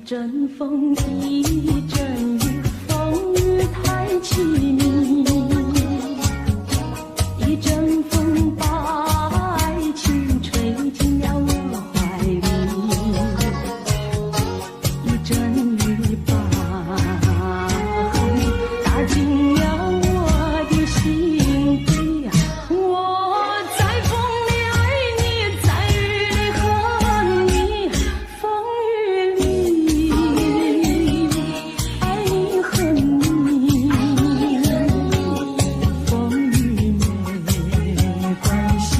阵风，一阵雨，风雨太凄迷。一阵风把爱情吹进了我怀里，一阵雨把恨打进了我的心底。我在风里爱你，在雨里恨你，风雨里爱你恨你，风雨没关系，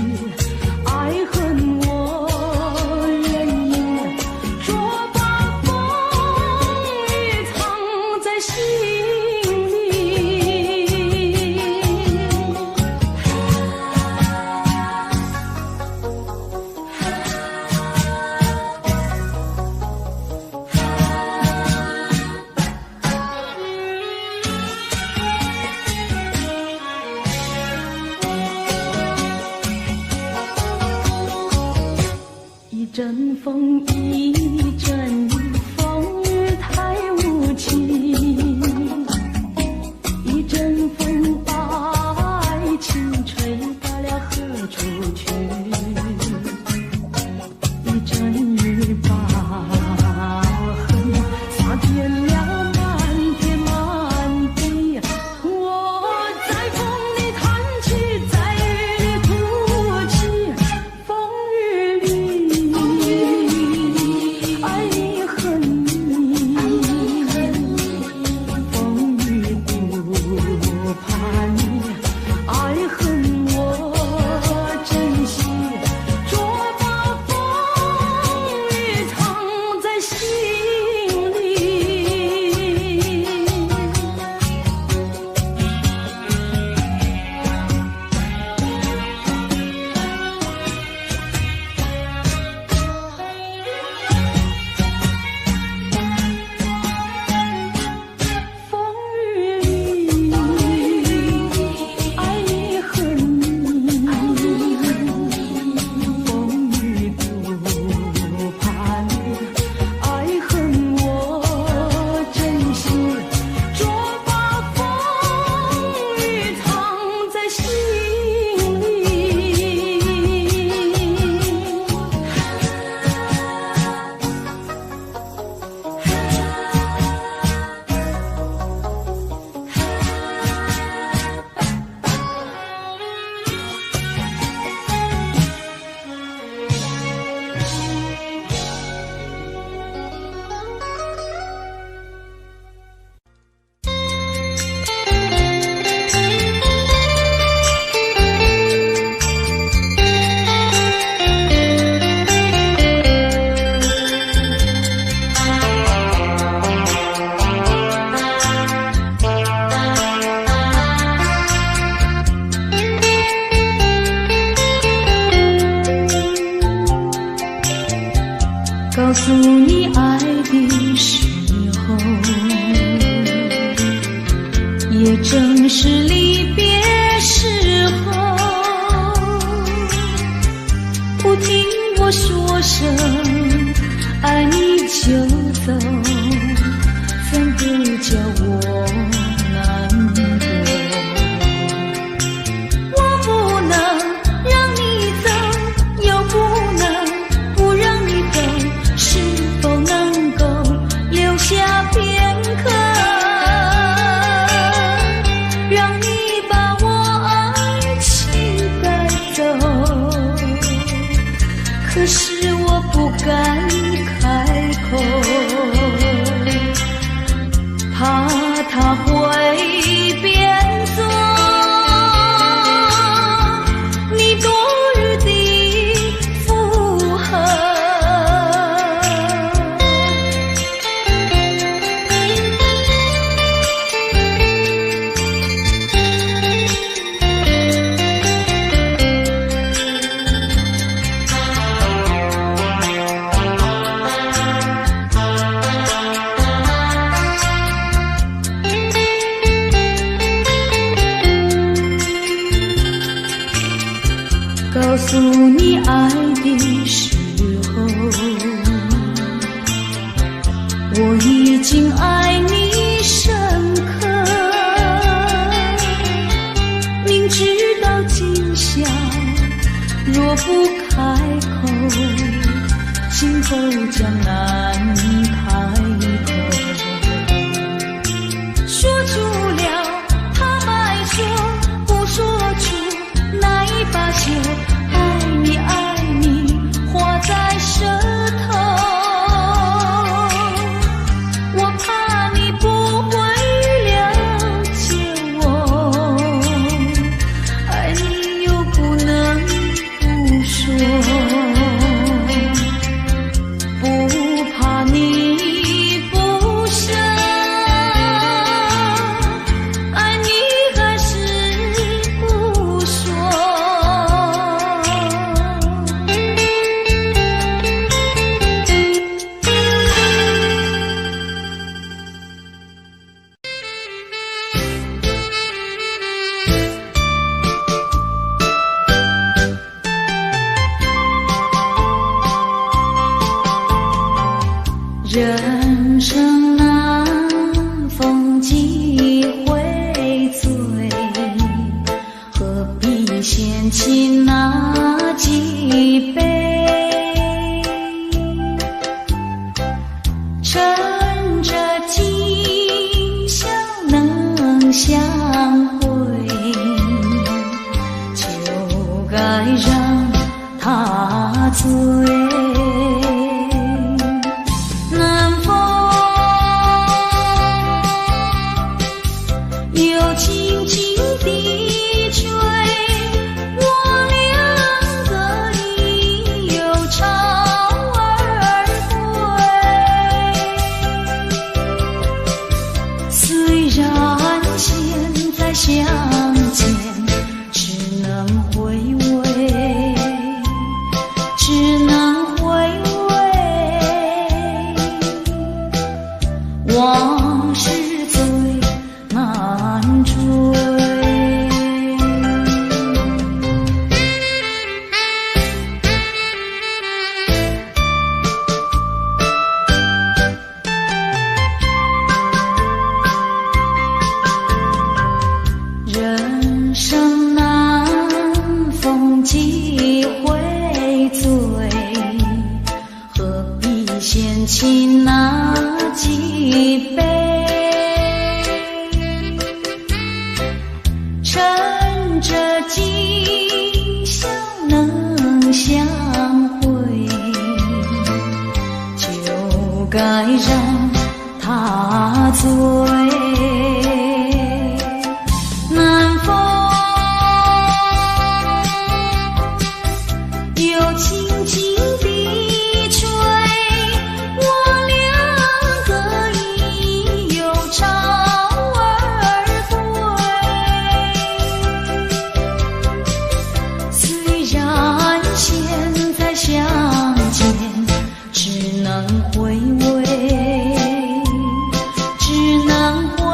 爱恨我愿意，若把风雨藏在心里。一阵风，一阵雨，风雨太无情。一阵风把爱情吹到了何处去？一阵雨把恨洒遍了满天满地。我在风里弹起，在雨里哭泣，风雨里爱你恨你，风雨不怕你，爱恨我珍惜，若把风雨藏在心里。风雨里爱你恨你，风雨不怕你，爱恨我珍惜，若把风雨藏在心里。告诉你爱的时候，也正是离别时候。不听我说声爱你就走，怎不叫我难过？我不能让你走，又不能不让你走，是否能够留下片刻，让你把我爱情带走？可是我不敢开口，怕他已经爱你深刻，明知道今宵若不开口，今后将难开口。说出了坦白说，不说出那一把酒，爱你爱你画在舌头。我怕你不会了解我，爱你又不能不说，不怕你不舍，爱你还是不说。人生难逢几回醉，何必嫌弃那几杯？趁着今宵能相会，就该让他醉。又轻轻地吹，我俩个已有潮儿归。虽然现在相见只能回味，只能回味，往事最难追。人生难逢几回醉，何必嫌弃那几杯？趁着今宵能相会，就该让他醉。南风又轻轻地吹，我俩个已有潮儿归。虽然现在相见只能回味，只能回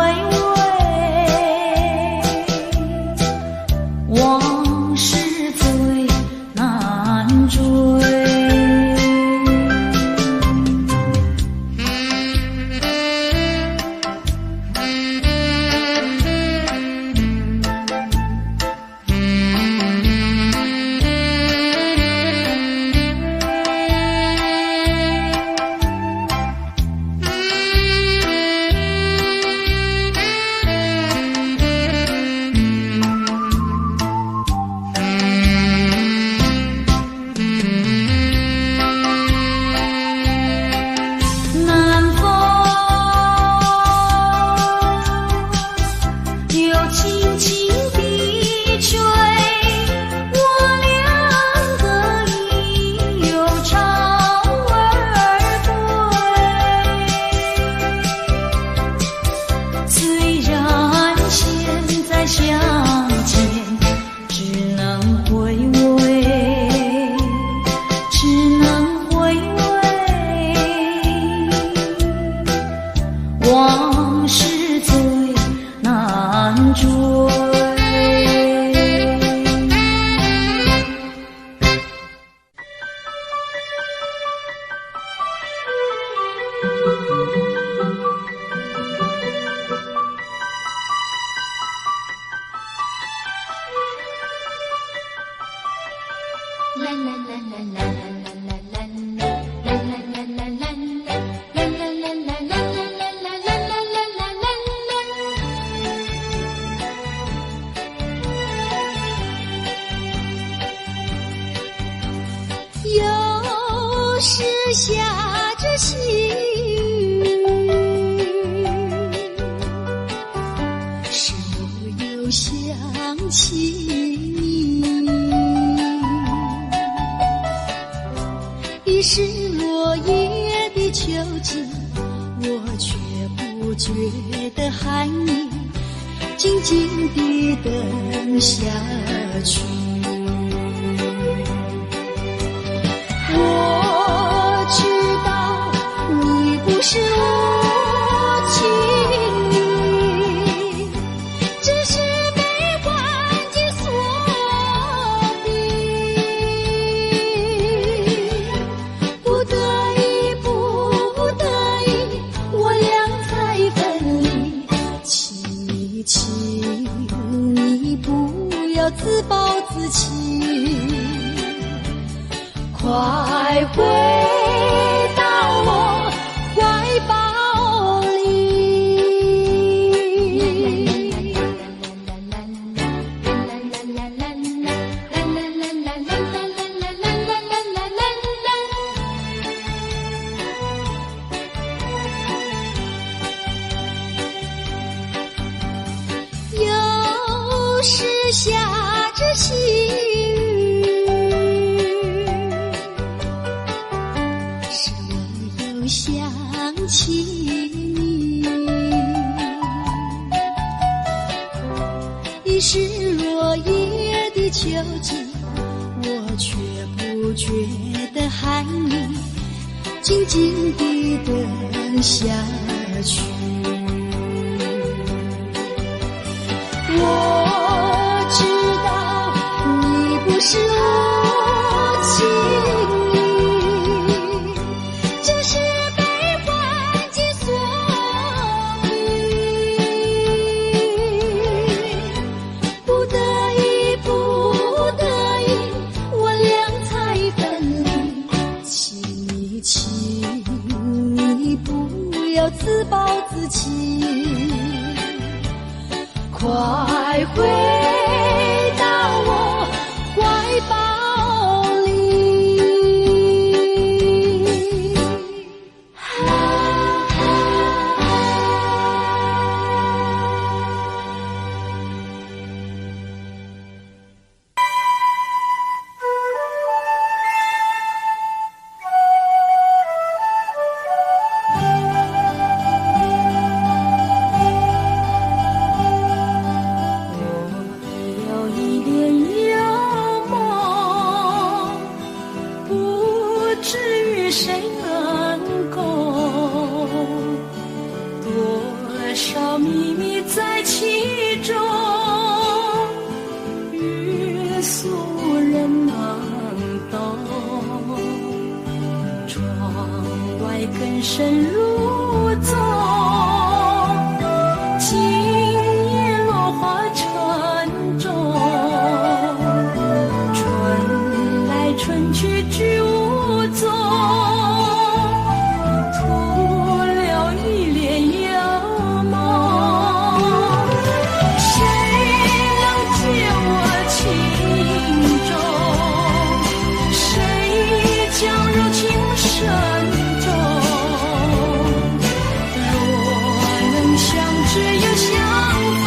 下着细雨，是我又想起你。已是落叶的秋季，我却不觉得寒意，静静地等下去。我知道你不是无情意，只是悲欢的所逼。不得已，不得已，我俩才分离。请你不要自暴自弃，快回到我怀抱里。又是下着细想起你，已是落叶的秋季，我却不觉得寒意，静静地等下去。我知道你不是无情意，只是自暴自弃，快回到我怀抱里。更深入走，今夜落花沉重，春来春去居无踪，徒留一帘幽梦。谁能解我情衷？谁将柔情深？只有相逢，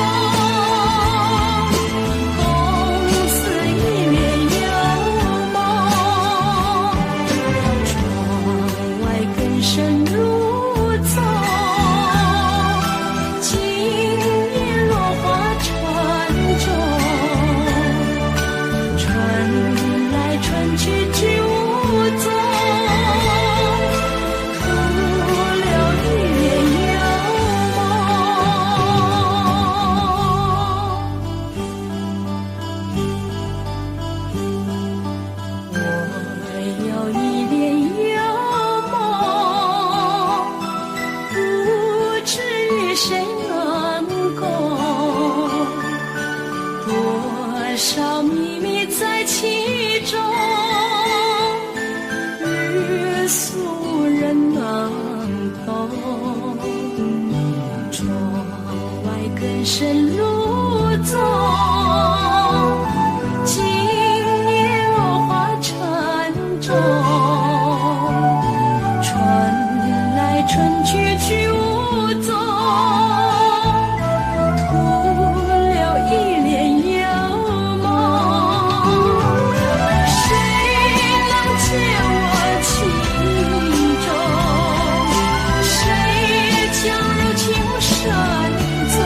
共似一帘幽梦。窗外更深入走，今夜落花沉重，春来春去居无踪。少秘密在其中，欲诉人难懂。窗外更深入走，今夜落花沉重，春去去无踪，徒留一帘幽梦。谁能解我情衷？谁将柔情深踪？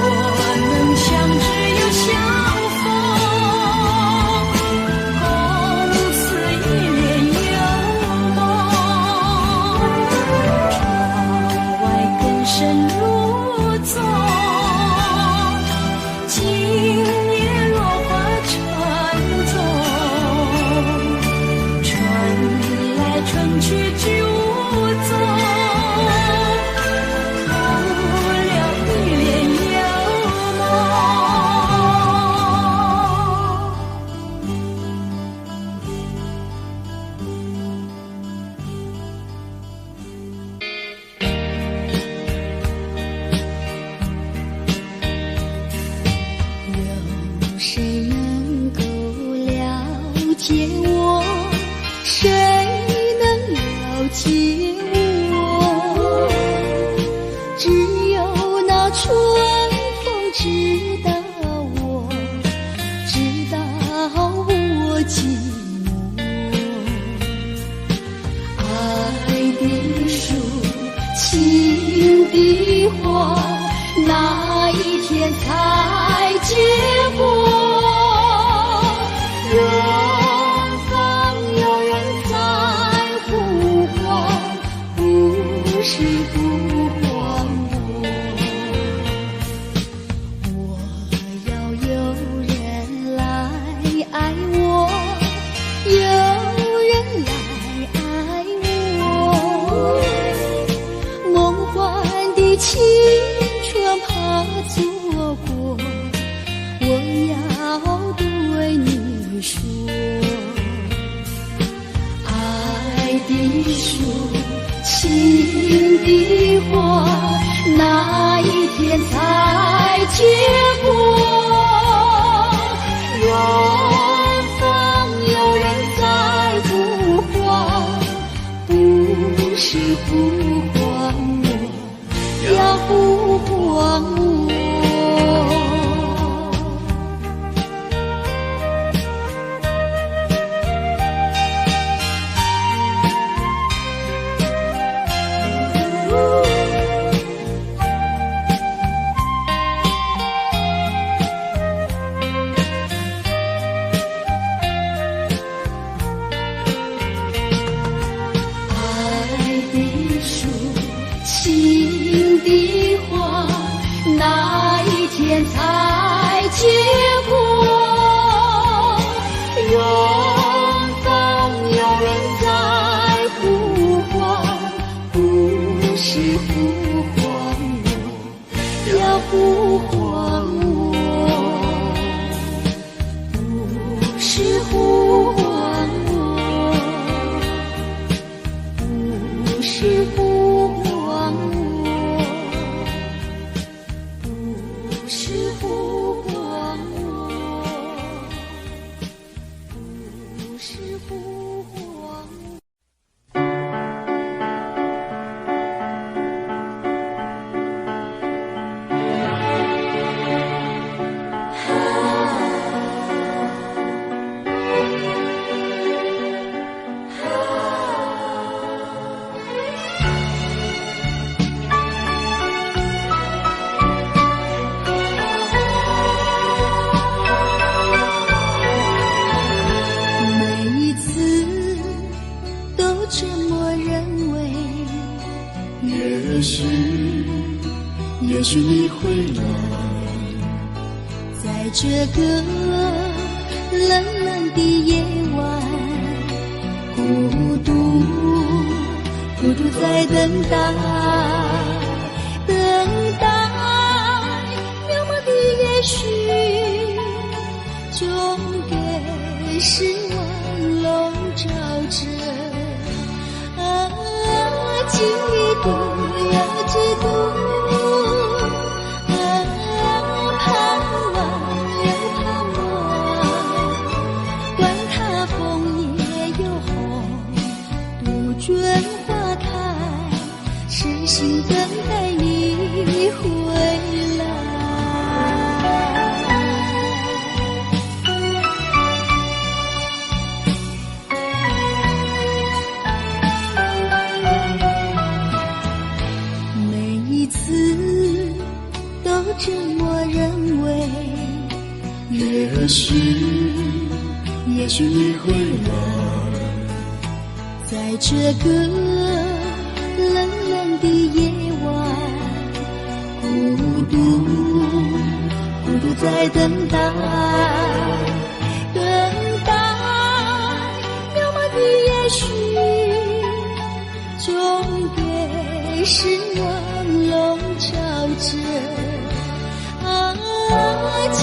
若能相知又相逢，共此一帘幽梦。窗外更深如踪，今夜落花沉踪。春来春去去无踪，徒留一帘幽梦。有谁能够了解我？谁能了解我？只有那春风知道我，知道我寂寞。爱的树，情的花，哪一天才结果？远方有人在呼唤，不是呼唤我。我要有人来爱我，有人来爱我。梦幻的青春怕错过，我要对你说，爱的树，情的花，哪一天才结果？远方有人在呼唤，不是呼唤我，要呼唤我。爱的树，情的花，哪一天才结果？远方有人在呼唤，不是呼唤我，要呼唤我，不是呼唤我，不是呼唤我，不是呼唤我，不是呼唤我。每一次都这么认为，也许你会来，在这个冷冷的夜晚，孤独在等待，渺茫的也许，总给失望笼罩着。几度又几度，盼望又盼望，管它风也有红，杜鹃心等待你回来。每一次都这么认为，也许你会来，在这个冷冷的夜晚，孤独在等待，渺茫的也许，终被失望笼罩着。嫉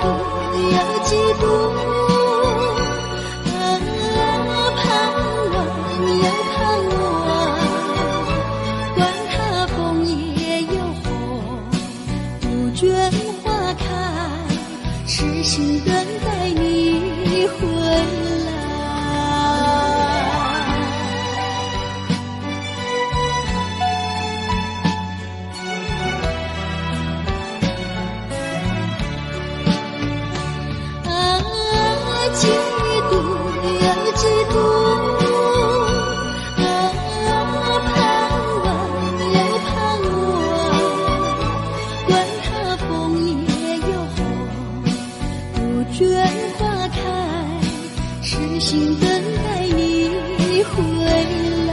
妒又嫉妒，盼望又盼望，管它枫叶又红，杜鹃花开，痴心等待你回来。嫉妒又嫉妒，盼望又盼望，管它枫叶又红，杜鹃花开，痴心等待你回来。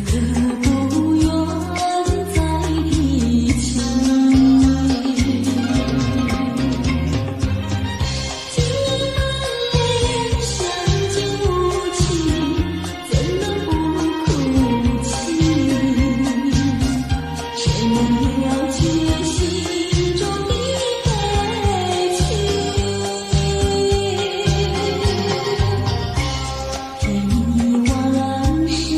天已晚是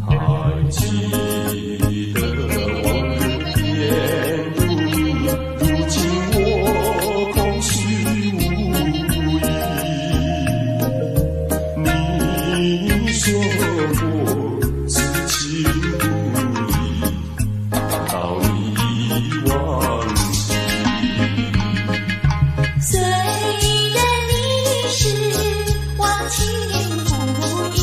还记得往日甜蜜，如今我空虚无依。你说过此情不移，道你忘记。虽然你是忘情不移，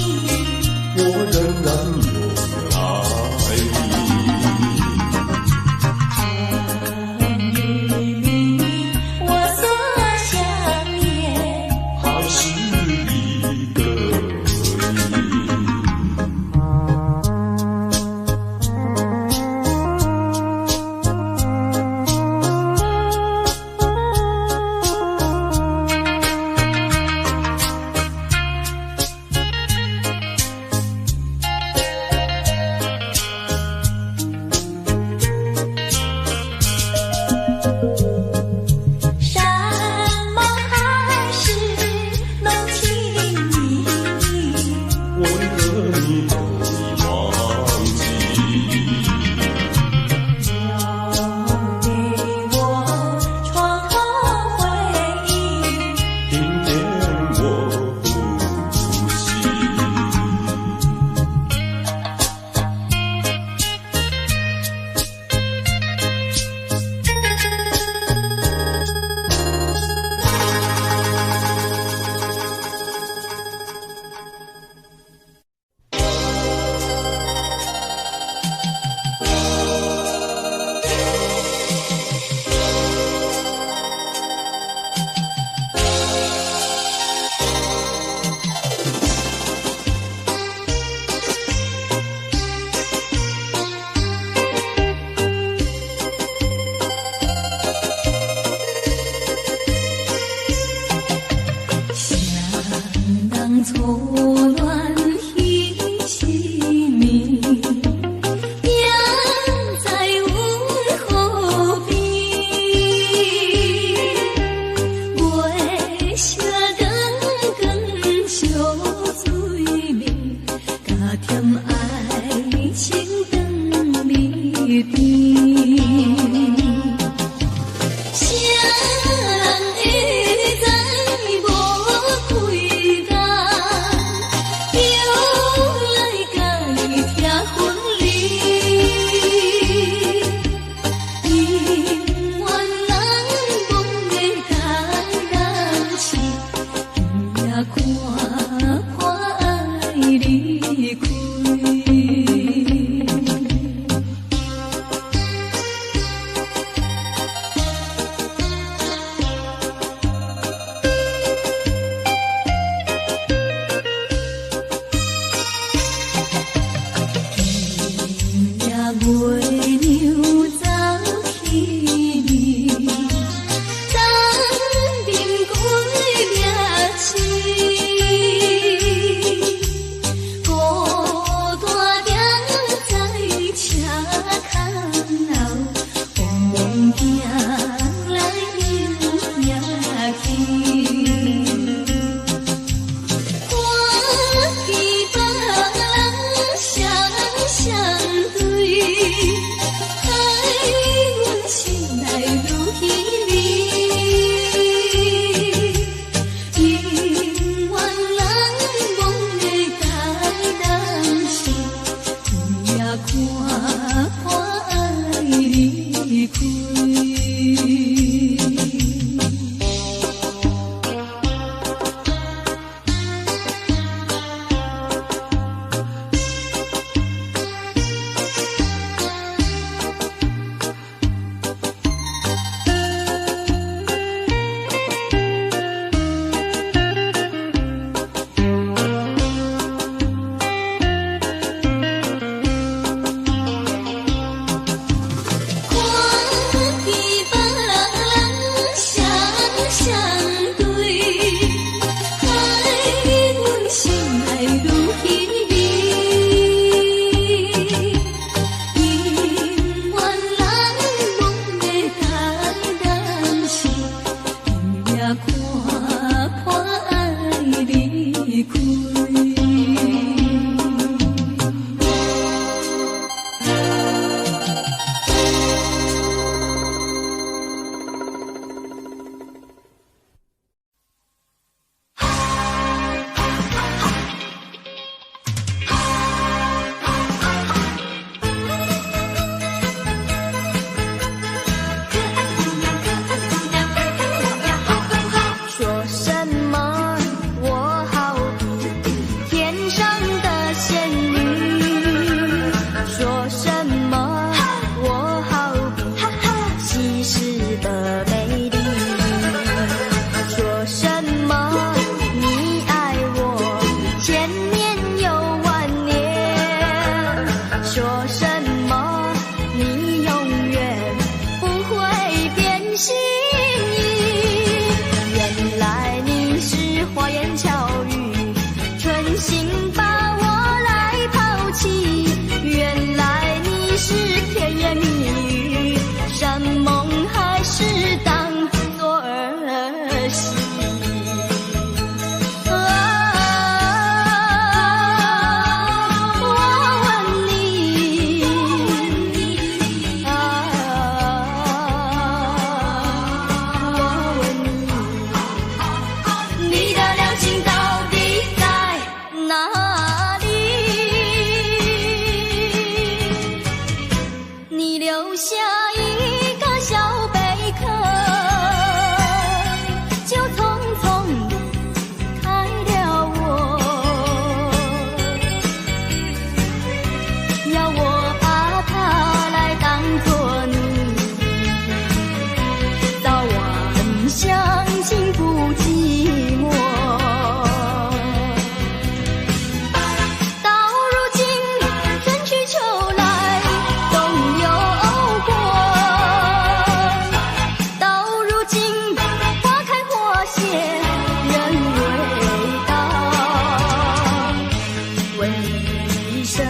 声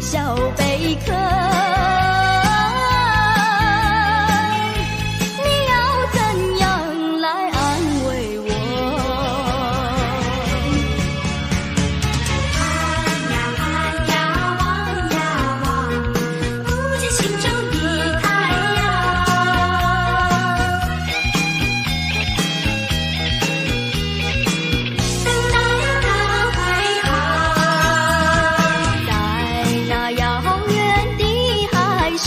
小贝壳。你要怎样来安慰我？盼呀望呀望，不见心中的太阳。等待它回航，在那遥远的海上，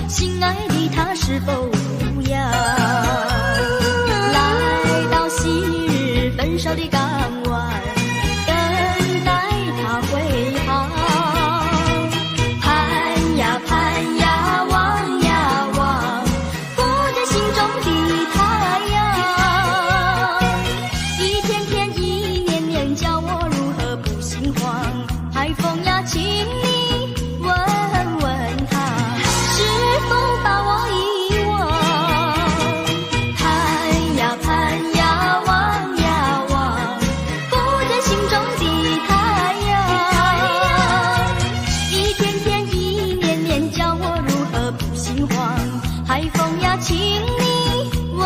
心爱的他是否无恙？来到昔日焚烧的港湾，等待他回航。盼呀望呀望，不见心中的太阳。一天天一年年，叫我如何不心慌？海风呀，请你问问他，是否把我遗忘？盼呀望呀望，不见心中的太阳。一天天一年年，叫我如何不心慌？海风呀，请你问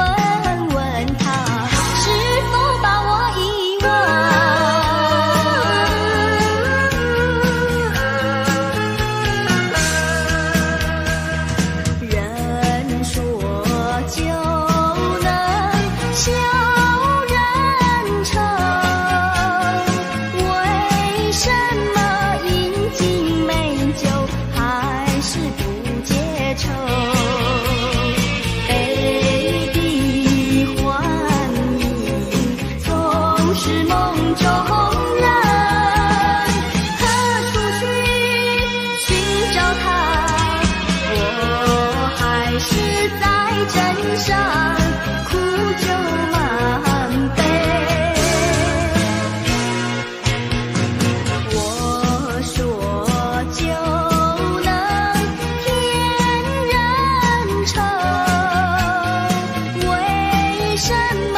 问他，是否把我遗忘？人说就能笑人成，为什么饮尽美酒还是不解愁？悲的欢迎总是梦中人，何处寻找他？我还是在镇上苦酒满杯。我说就能骗人成，为什么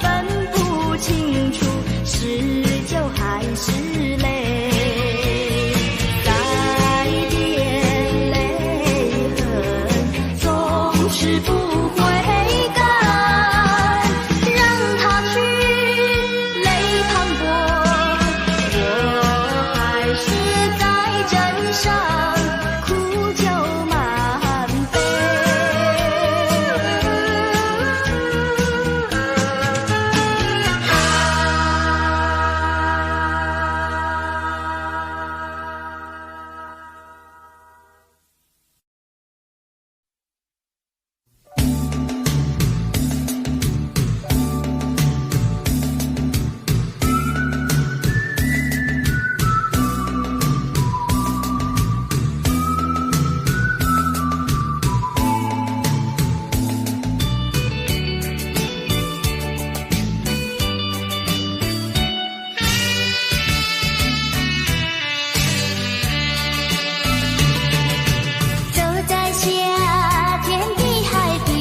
分不清楚是酒还是泪？再点泪痕总是不会干，让它去泪淌过，我还是在镇上苦酒满杯。走在夏天的海边，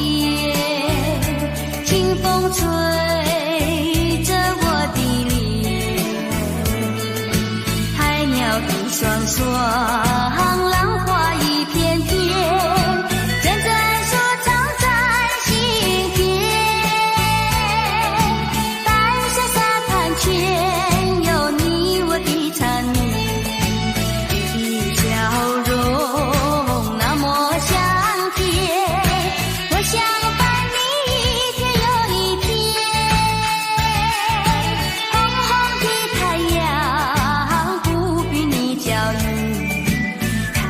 清风吹着我的脸，海鸟的双双，浪花一片片，阵阵说唱在心间。白沙沙滩全有你我的缠绵，你的笑容那么香甜，我想伴你一天又一天。红红的太阳不比你娇艳，看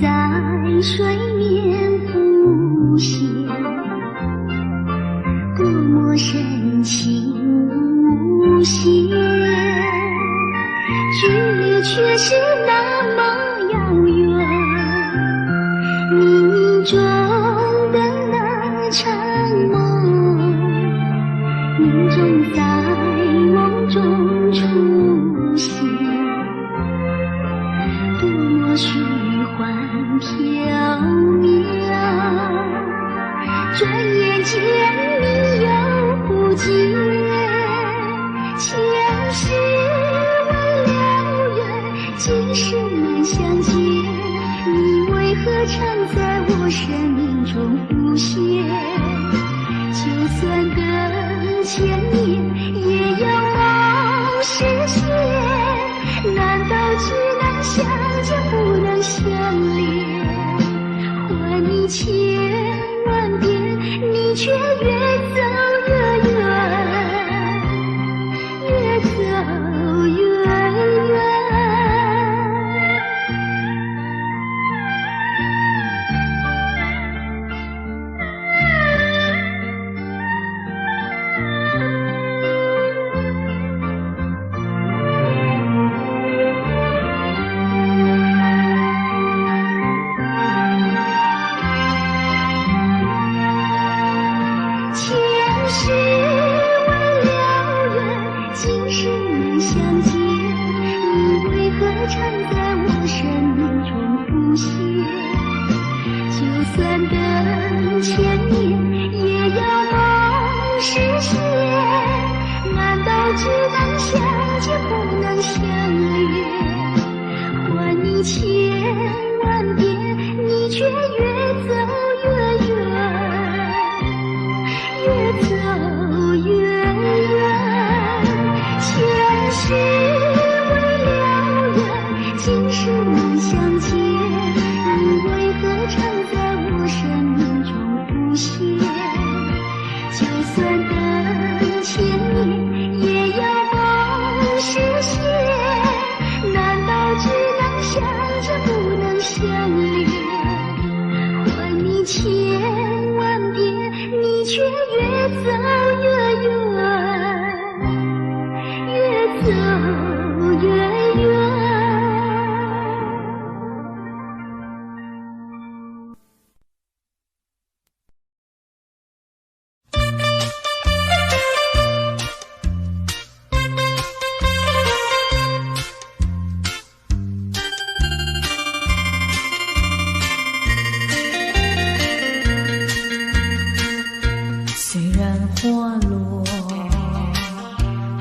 在水面浮现，多么深情无限，距离却是那么遥远。冥冥中的那场梦，命中在梦中出现，多么虚幻缥缈，转眼间你又不见。前世未了缘，今生难相见，你为何常在我生命中浮现？就算等千年，也要梦实现。难道只能相见不能相恋？还你千万遍，你却越走越远，越走越远。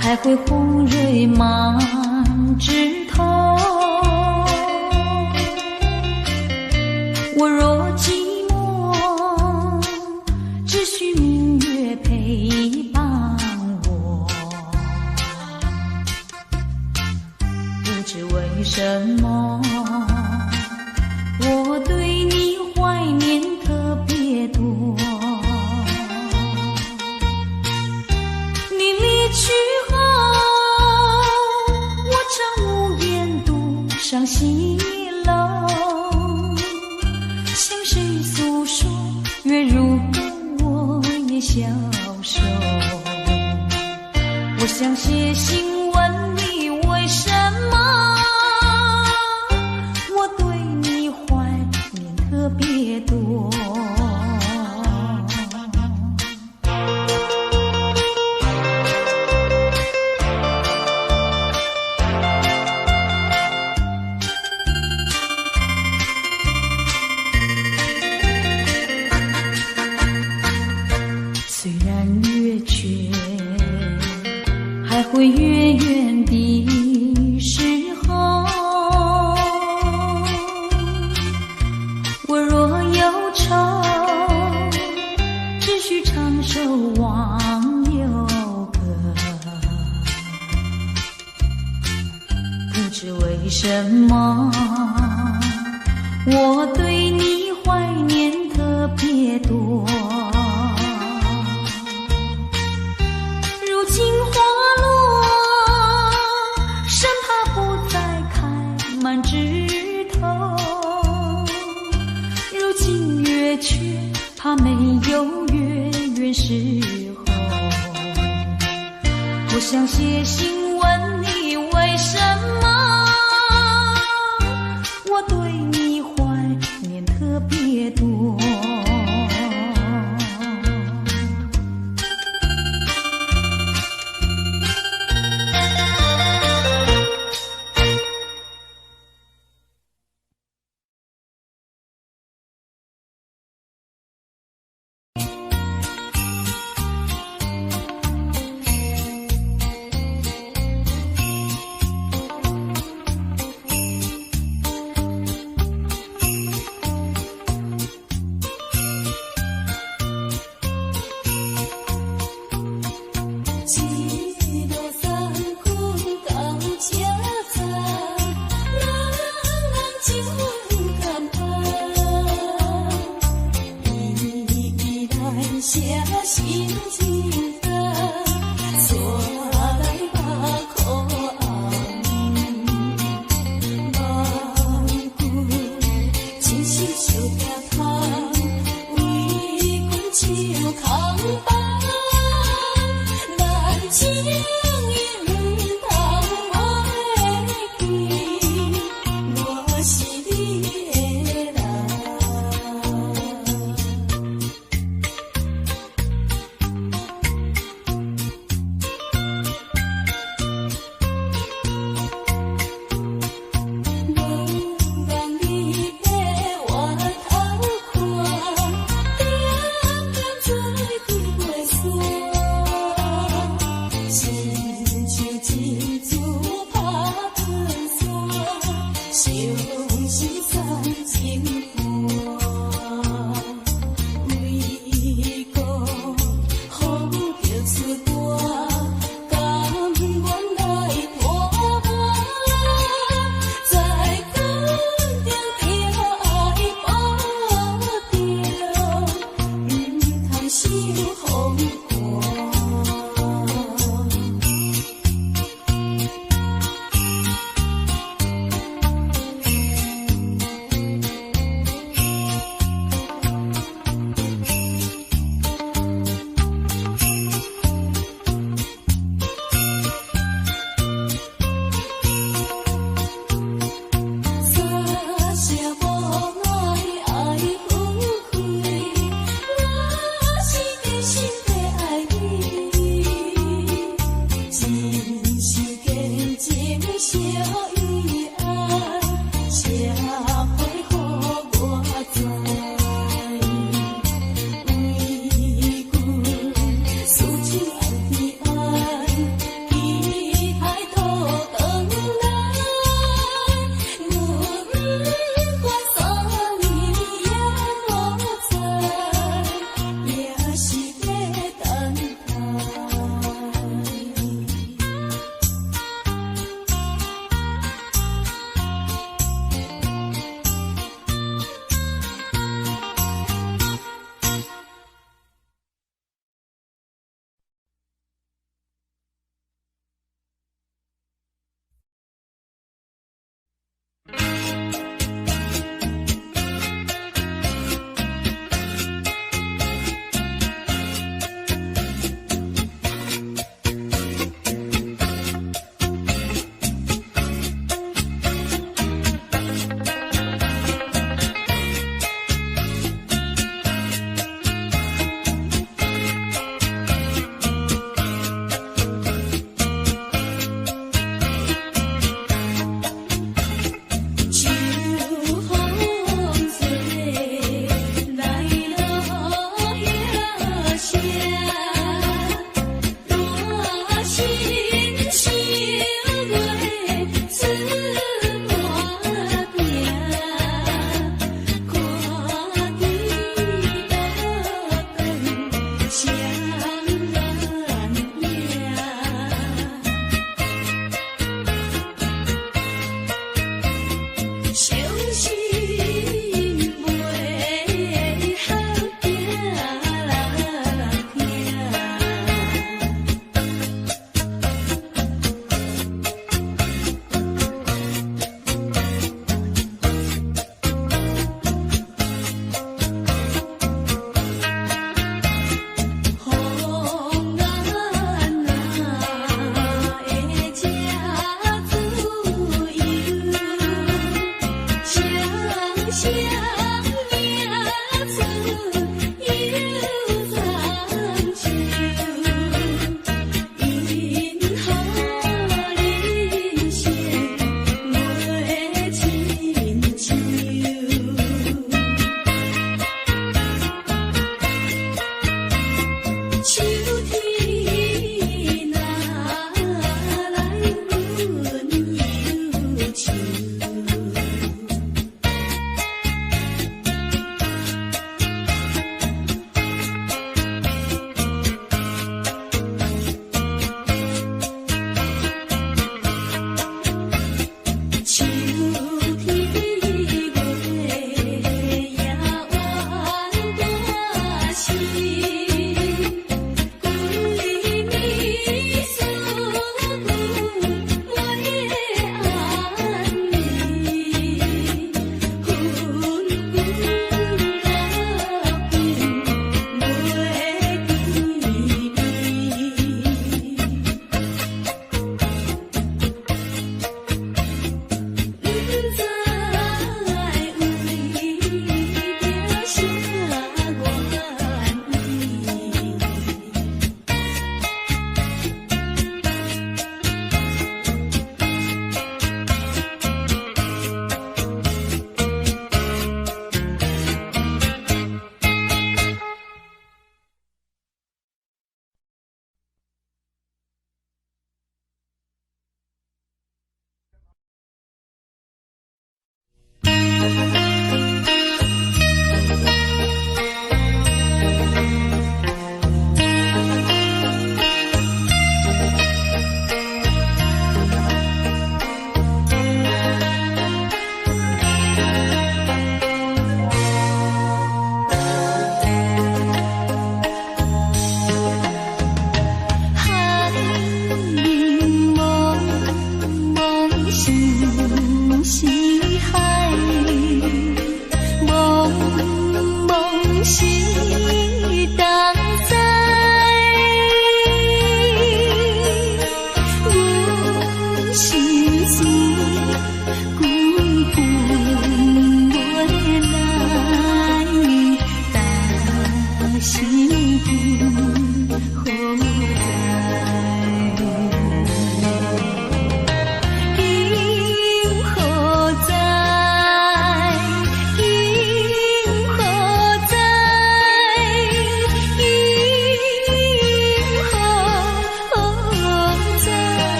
还会红蕊满枝头。我若寂寞，只需明月陪伴我。不知为什么，我对你怀念特别多。你离去后，我常无言独上西楼，向谁诉说？月如歌，我也消瘦。我想写信问你，为什么我对你怀念特别多？虽然月缺，还会月圆的时候，我若忧愁，只需唱首忘忧歌。不知为什么，我对你怀念特别多。如今花落，生怕不再开满枝头，时候，不想写信问你为什么，我对你怀念特别多。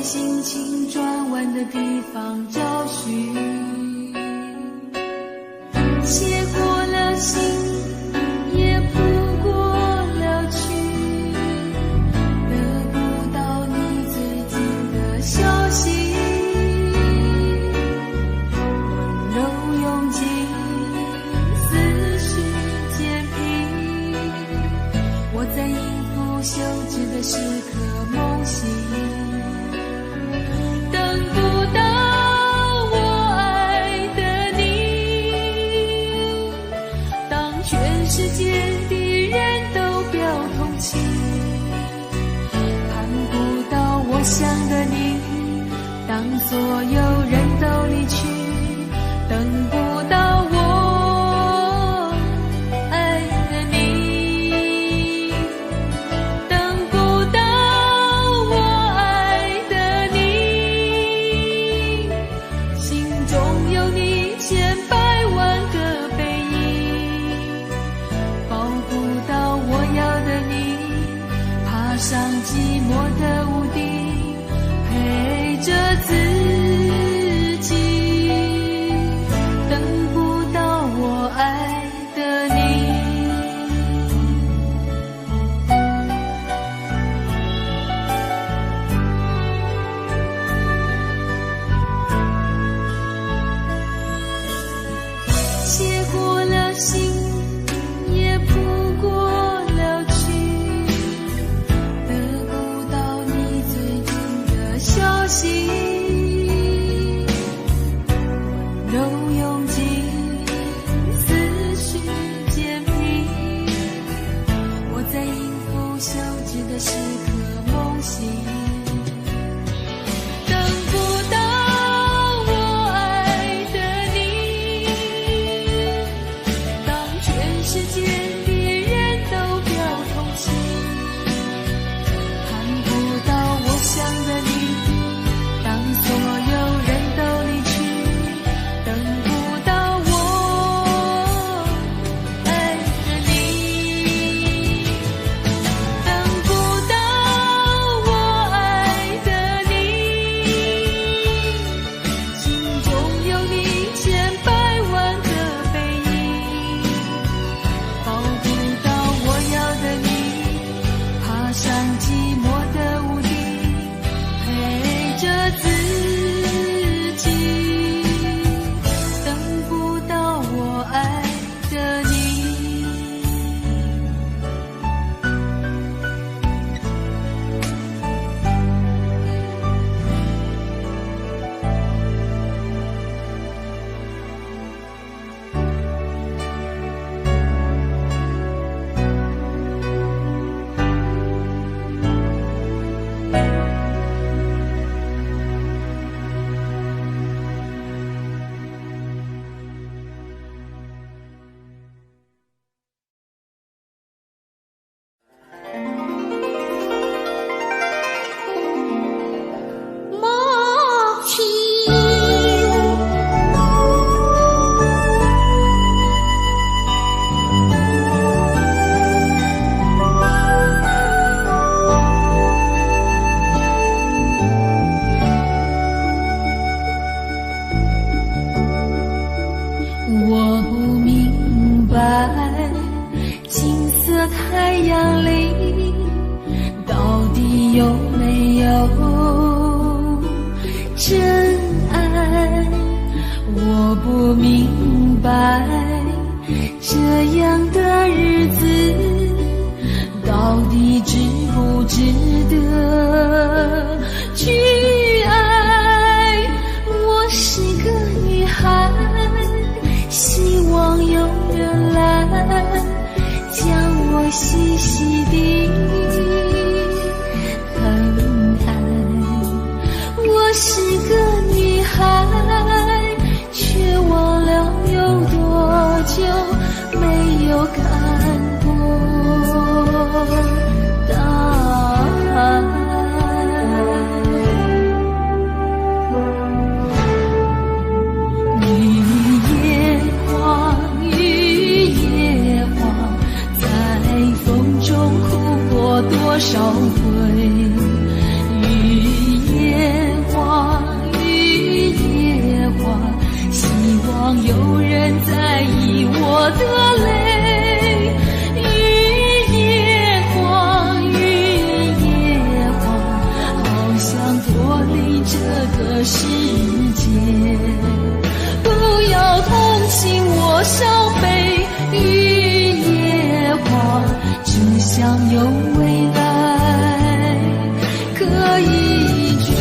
心情转弯的地方找寻，写过了信，也谱过了曲，得不到你最近的消息，温柔拥挤，思绪渐平，我在应付休止的时刻梦醒，等不到我爱的你，当全世界的人都表同情，看不到我想的你，当所有人都离去，等不到我爱的你，等不到我爱的你，心中有你千百万个背影，抱不到我要的你，爬上寂寞的屋顶，陪着自己，等不到我爱的你。写过了信，也谱过了曲，得不到你最近的消息，温柔拥挤，思绪渐平，我在应付休止的时刻梦醒，等不到我爱的你，当全世界的人都表同情，看不到我想的你，当所有人都离去，等不到我爱的你，等不到我爱的你，心中有你千百万个背影，抱不到我要的你，爬上寂寞的屋顶，陪着自己，等不到我爱的你。母亲，我不明白，金色太阳里到底有没有真爱？我不明白，这样的日子到底值不值得去爱？我是个女孩，希望有人来将我细细地疼爱。我是个女孩，却忘了有多久没有看过大海。望有人在意我的泪。雨夜晃，雨夜晃，好想脱离这个世界。不要同情我伤悲，雨夜晃，只想有未来可以追。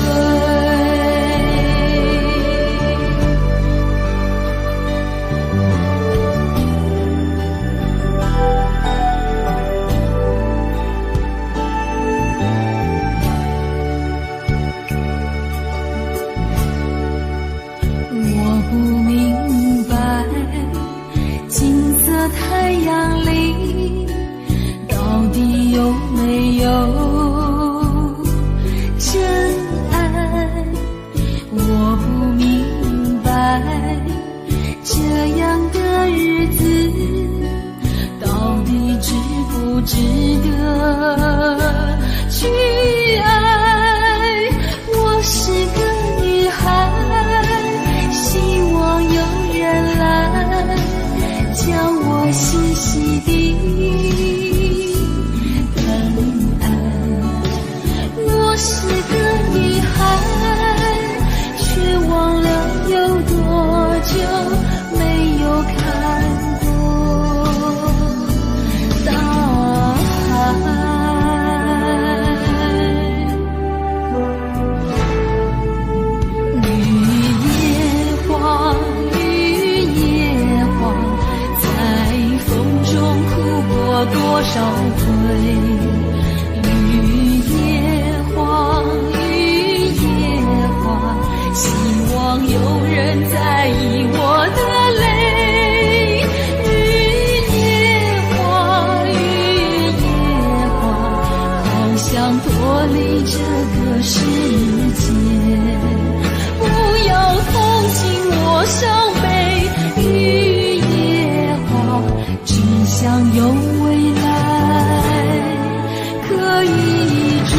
我不明白金色太阳里到底有没有真爱，我不明白这样的日子到底值不值得去爱。我是个女孩，希望有人来将我细细地疼爱。我是个女孩，却忘了有多久没有看过大海。多少回，雨夜晃，雨夜晃，希望有人在意我的泪。雨夜晃，雨夜晃，好想脱离这个世界。不要同情我伤悲，雨夜晃，只想有未来可以追。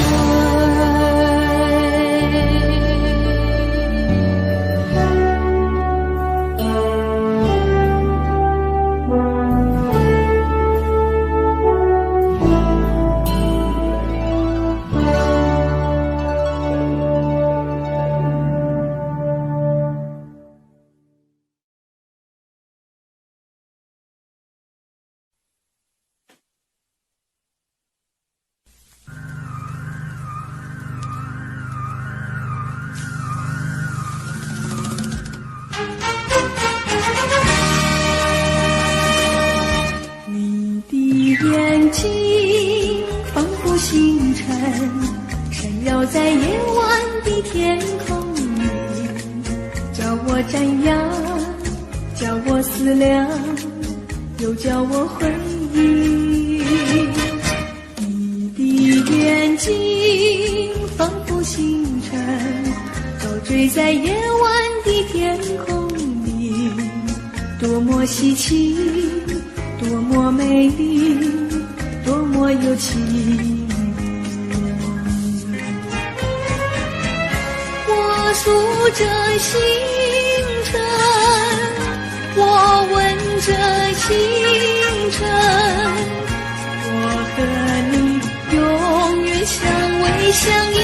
眼睛仿佛星辰，闪耀在夜晚的天空里，叫我瞻仰，叫我思量，又叫我回忆。你的眼睛仿佛星辰，高坠在夜晚的天空里，多么稀奇，多么美丽，多么有情。我数着星辰，我问着星辰，我和你永远相偎相依。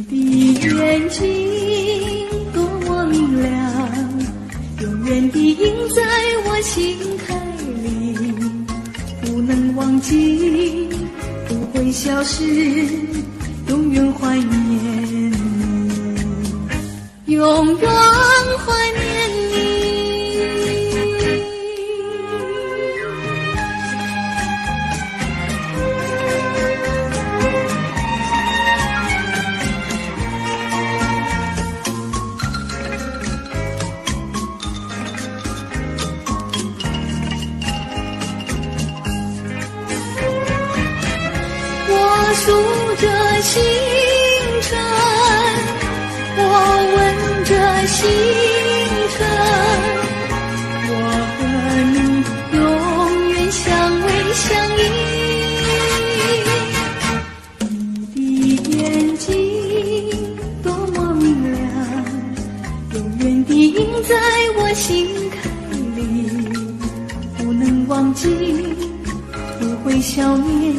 你的眼睛多么明亮，永远地印在我心海里，不能忘记，不会消失，永远怀念你，永远怀念你。我数着星辰，我问着星辰，我和你永远相偎相依。你的眼睛多么明亮，少年，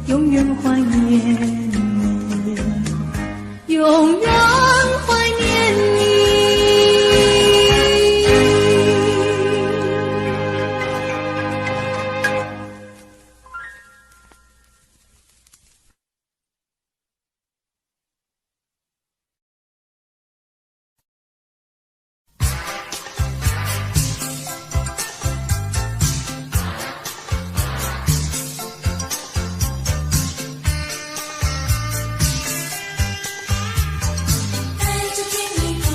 永远怀念你，永远怀念你。带着甜蜜的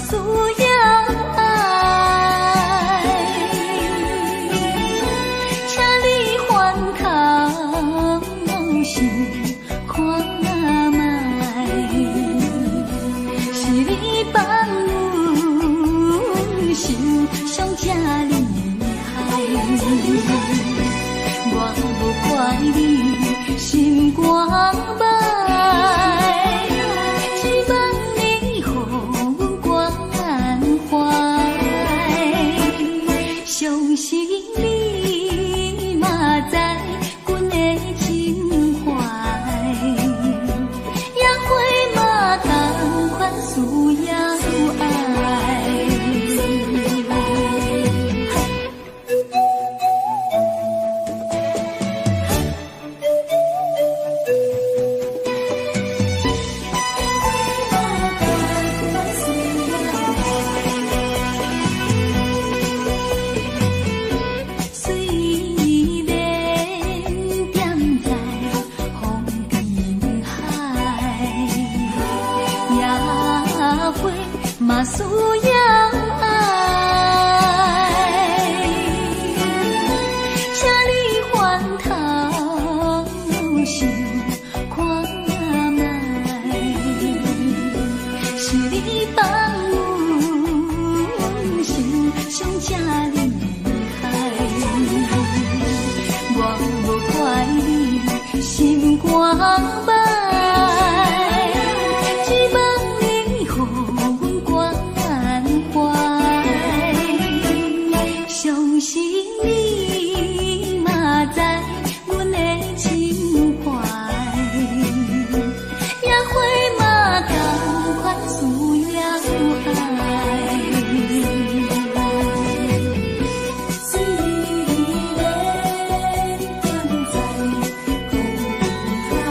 需要爱，请你翻空想看卖，是你放阮心上这厉害，我无怪你心肝歹。相信你嘛知阮的情怀，也会嘛同款需要爱。嘛需要爱，请你翻头想看卖，是你放阮心上这厉害，我无怪你心肝歹。相信你嘛知阮的情怀，也会嘛同款需要爱。虽然站在苦海，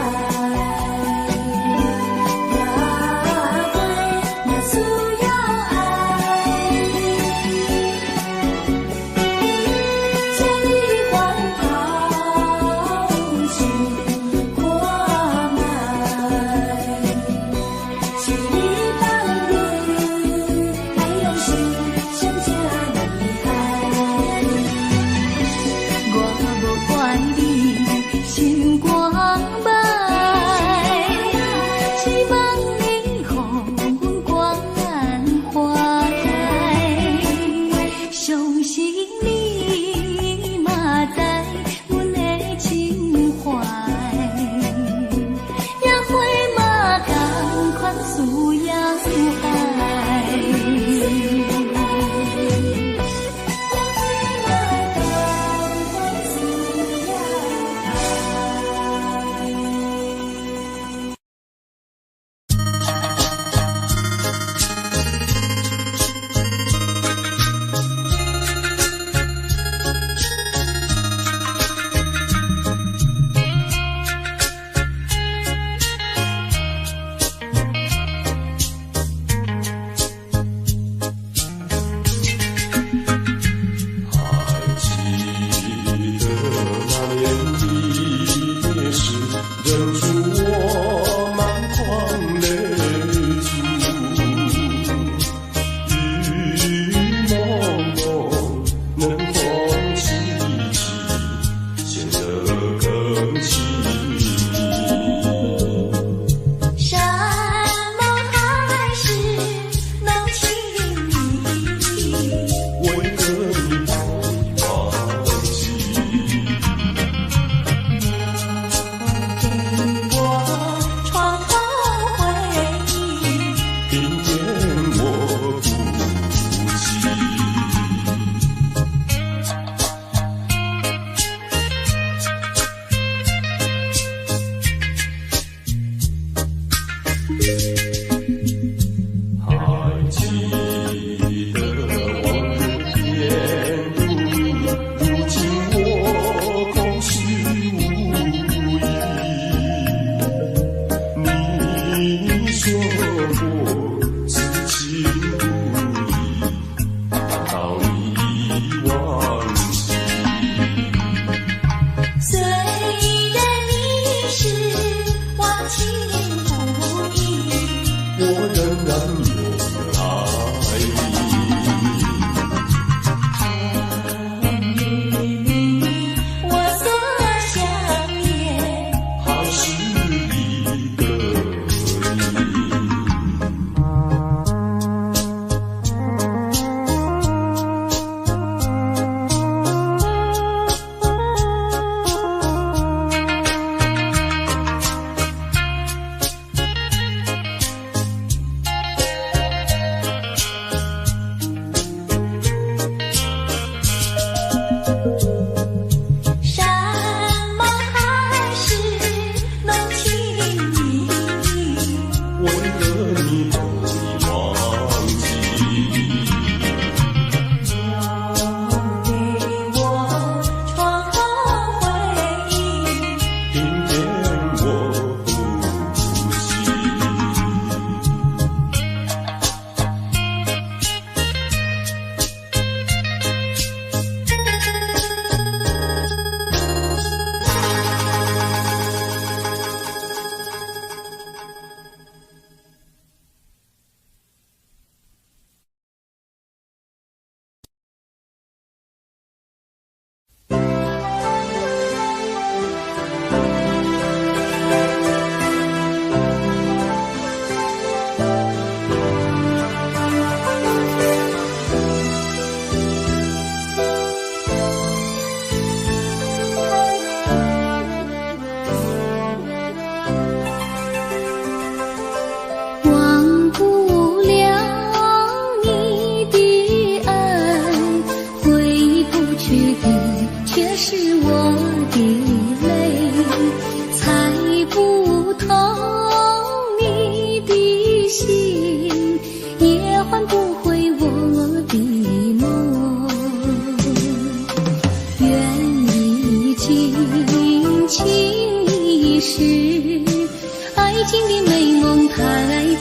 情的美梦太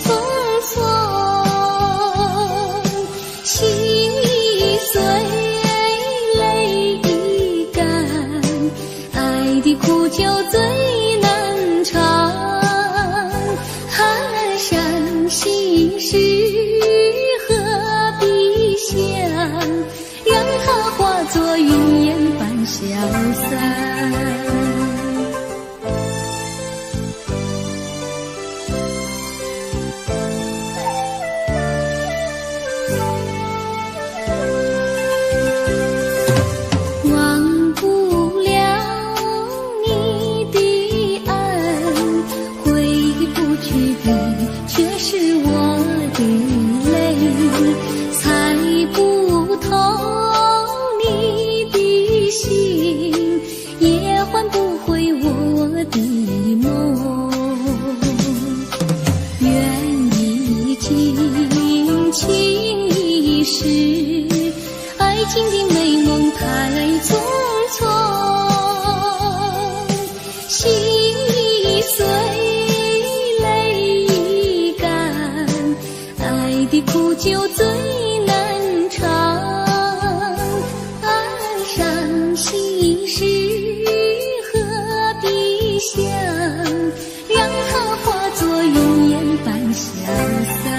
匆匆，心碎泪已干，爱的苦酒最难尝。伤心事何必想，让它化作云烟般消散。忘不了你的爱，回不去的却是我的泪，猜不透你的心，也换不回我的梦。愿一尽情一世，爱情的美梦太匆匆，心碎泪已干，爱的苦酒最难尝。伤心事何必想，让它化作云烟般消散。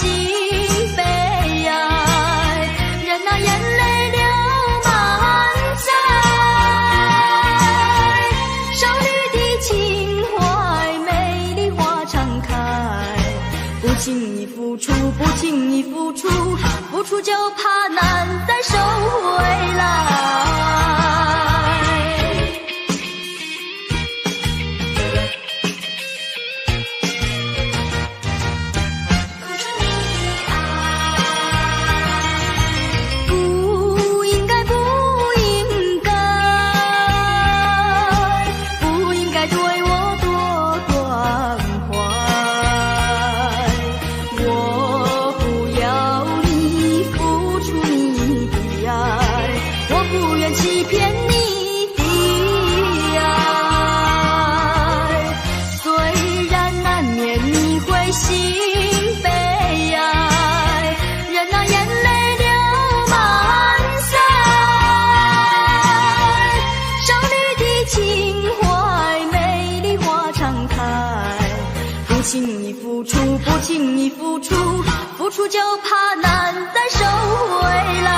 心悲哀，任那眼泪流满腮。少女的情怀，美丽花常开。不轻易付出，不轻易付出，付出就怕难再收回来。不轻易付出，付出就怕难再收回来。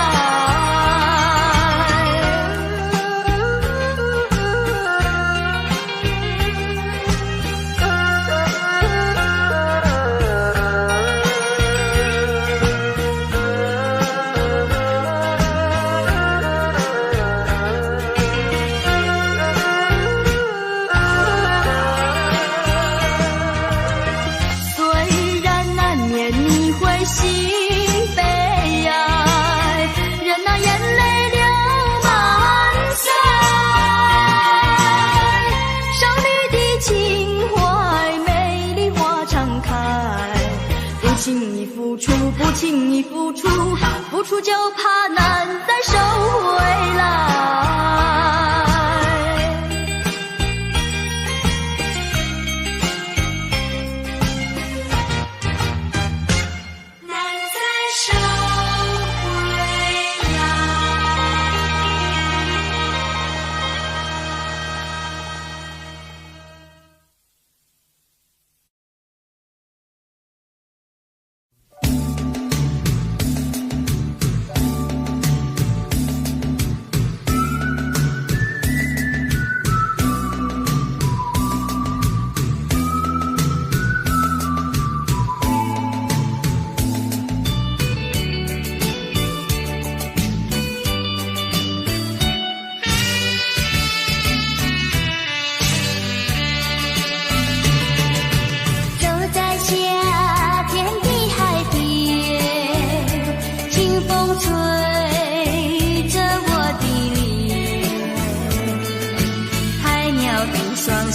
不轻易付出，付出就怕难再收回来。难再收回来。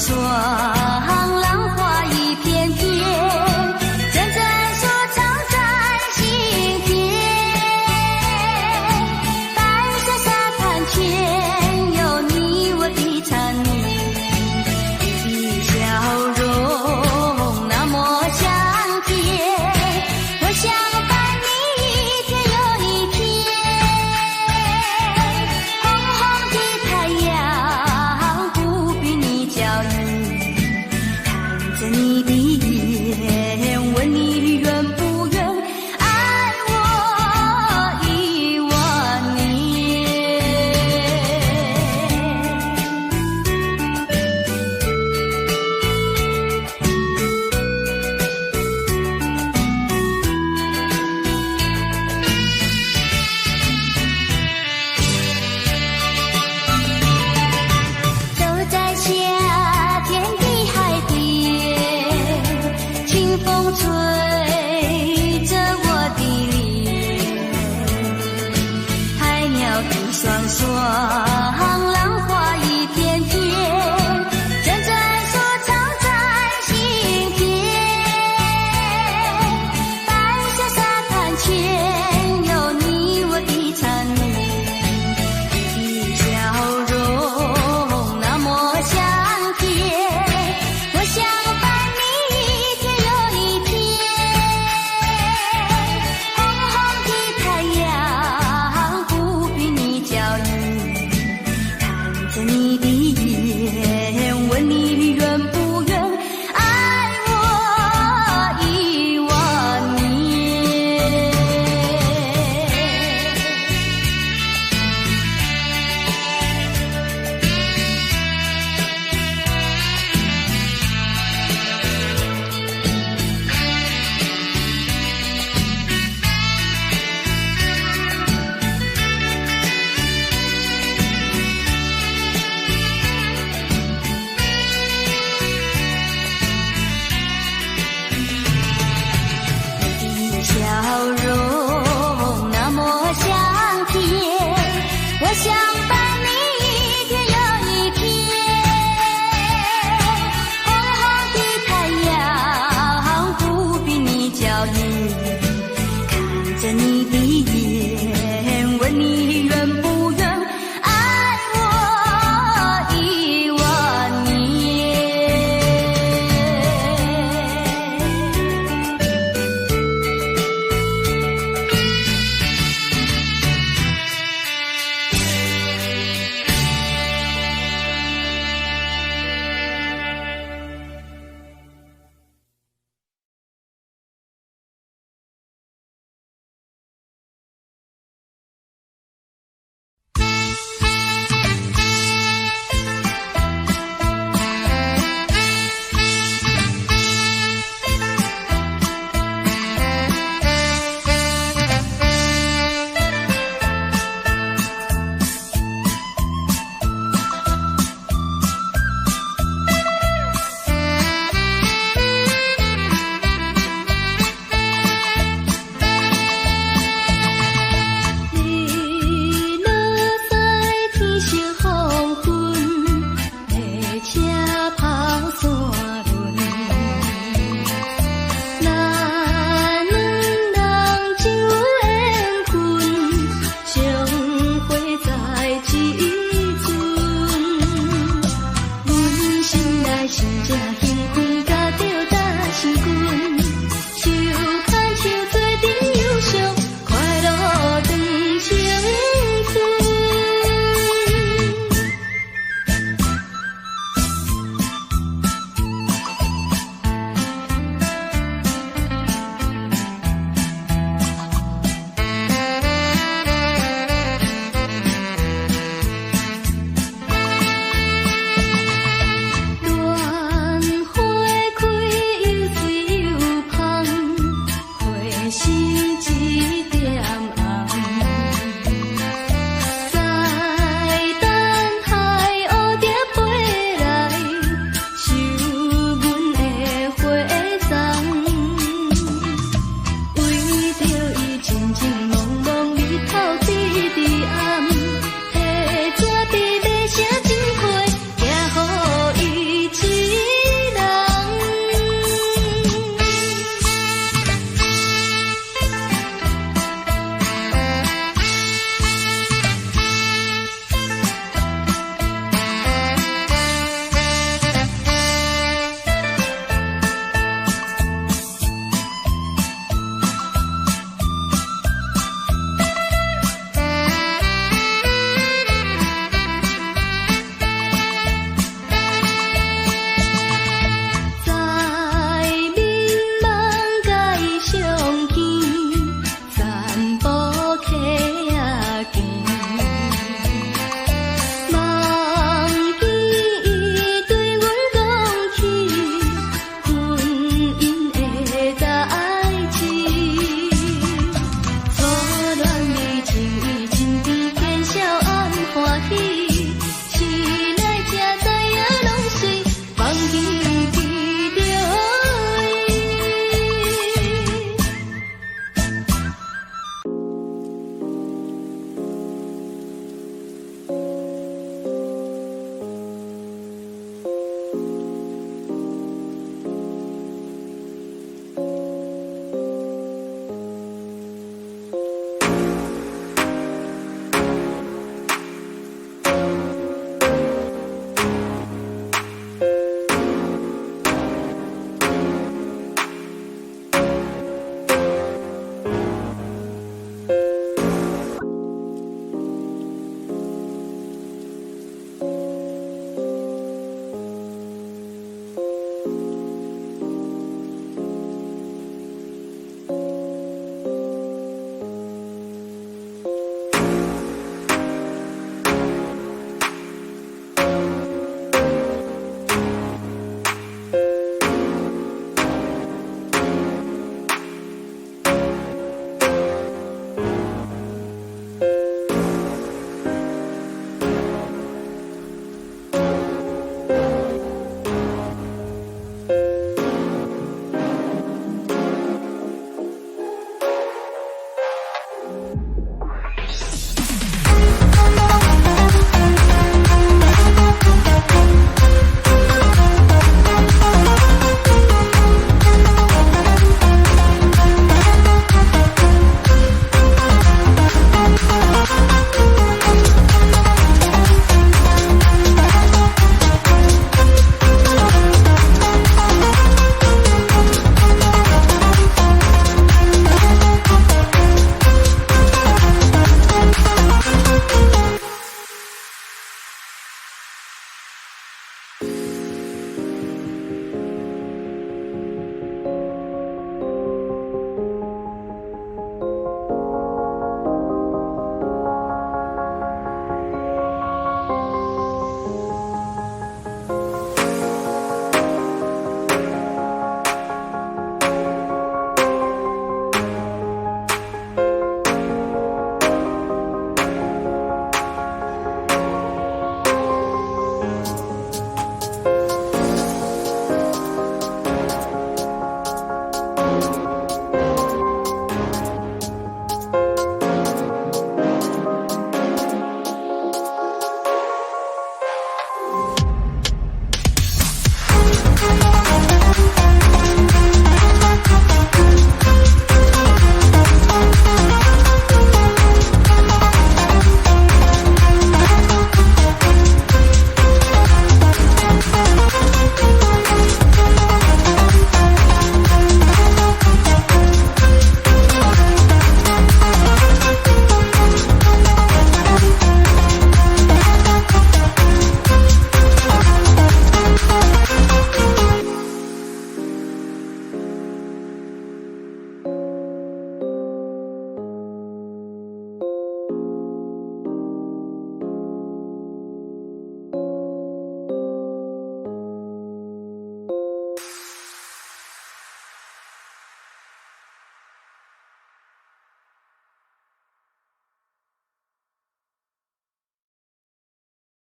双浪花一片片，阵阵说唱在心田。白色沙滩前有你我的缠绵，你的笑容那么香甜，我想伴你一天又一天。红红的太阳不比你娇艳，看着你的眼，问你愿不愿爱我10000年。走在夏天的海边，清风吹着我的脸，海鸟的双双，浪